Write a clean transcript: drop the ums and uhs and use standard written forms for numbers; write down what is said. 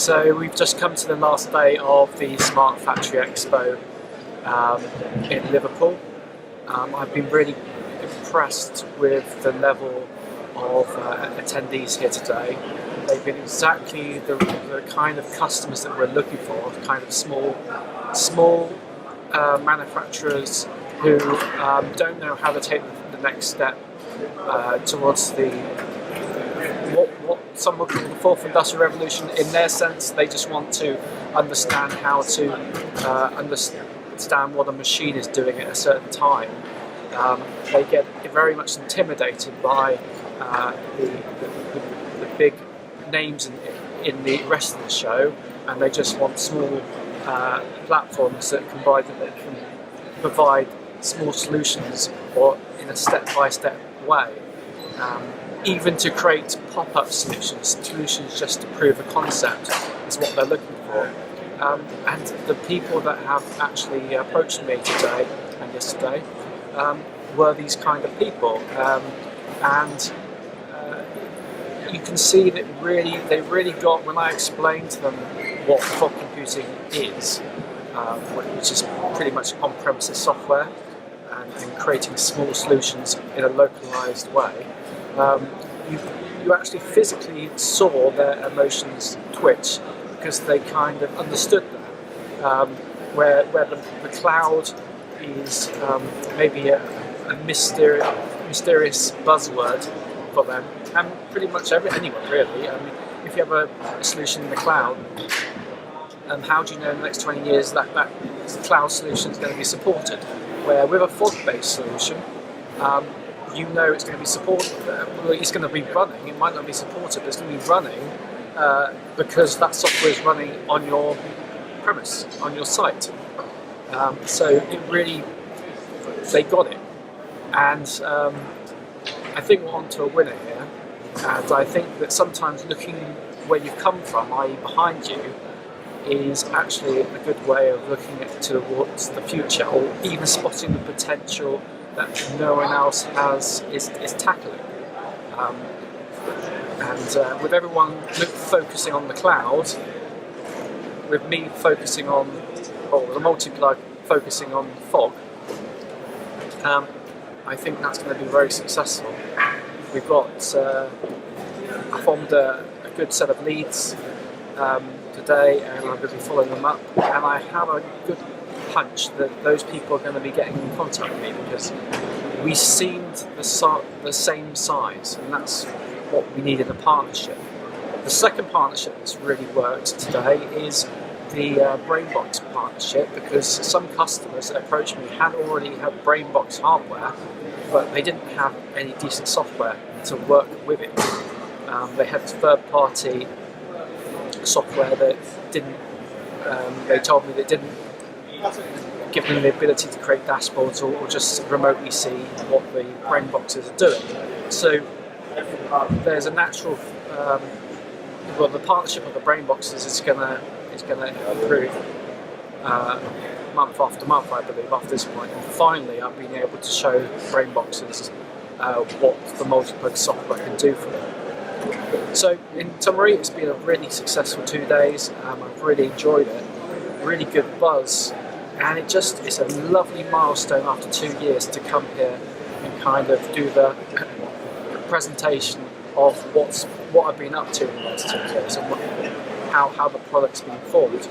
So we've just come to the last day of the Smart Factory Expo in Liverpool. I've been really impressed with the level of attendees here today. They've been exactly the kind of customers that we're looking for, kind of small manufacturers who don't know how to take the next step towards what some would call the fourth industrial revolution. In their sense, they just want to understand how to understand what a machine is doing at a certain time. They get very much intimidated by the big names in the rest of the show, and they just want small platforms that can provide small solutions, or in a step-by-step way. Even to create pop-up solutions just to prove a concept is what they're looking for. And the people that have actually approached me today and yesterday were these kind of people. And you can see that they really got, when I explained to them what fog computing is, which is pretty much on-premises software, and creating small solutions in a localized way, you actually physically saw their emotions twitch, because they kind of understood that. Where the cloud is maybe a mysterious buzzword for them, and pretty much anyone really. I mean, if you have a solution in the cloud, how do you know in the next 20 years that cloud solution is going to be supported? Where with a fog-based solution, you know it's going to be supported. It's going to be running. It might not be supported, but it's going to be running because that software is running on your premise, on your site. So it really, they got it, and I think we're onto a winner here. And I think that sometimes looking where you've come from, i.e. behind you, is actually a good way of looking towards the future, or even spotting the potential that no one else is tackling. And with everyone focusing on the cloud, with me focusing on, or the multiplier focusing on fog, I think that's going to be very successful. We've got, I formed a good set of leads today, and I'm going to be following them up, and I have a good hunch that those people are going to be getting in contact with me, because we seemed the same size, and that's what we need in a partnership. The second partnership that's really worked today is the Brainbox partnership, because some customers that approached me already had Brainbox hardware, but they didn't have any decent software to work with it. They had third-party software that didn't, they told me that didn't give them the ability to create dashboards or just remotely see what the brain boxes are doing. So there's a natural, the partnership of the brain boxes is going to improve month after month, I believe, after this point. And finally, I've been able to show brain boxes what the multi-plug software can do for them. So in summary, it's been a really successful 2 days. I've really enjoyed it. Really good buzz, and it's a lovely milestone after 2 years to come here and kind of do the presentation of what I've been up to in the last 2 years, and how the product's been formed.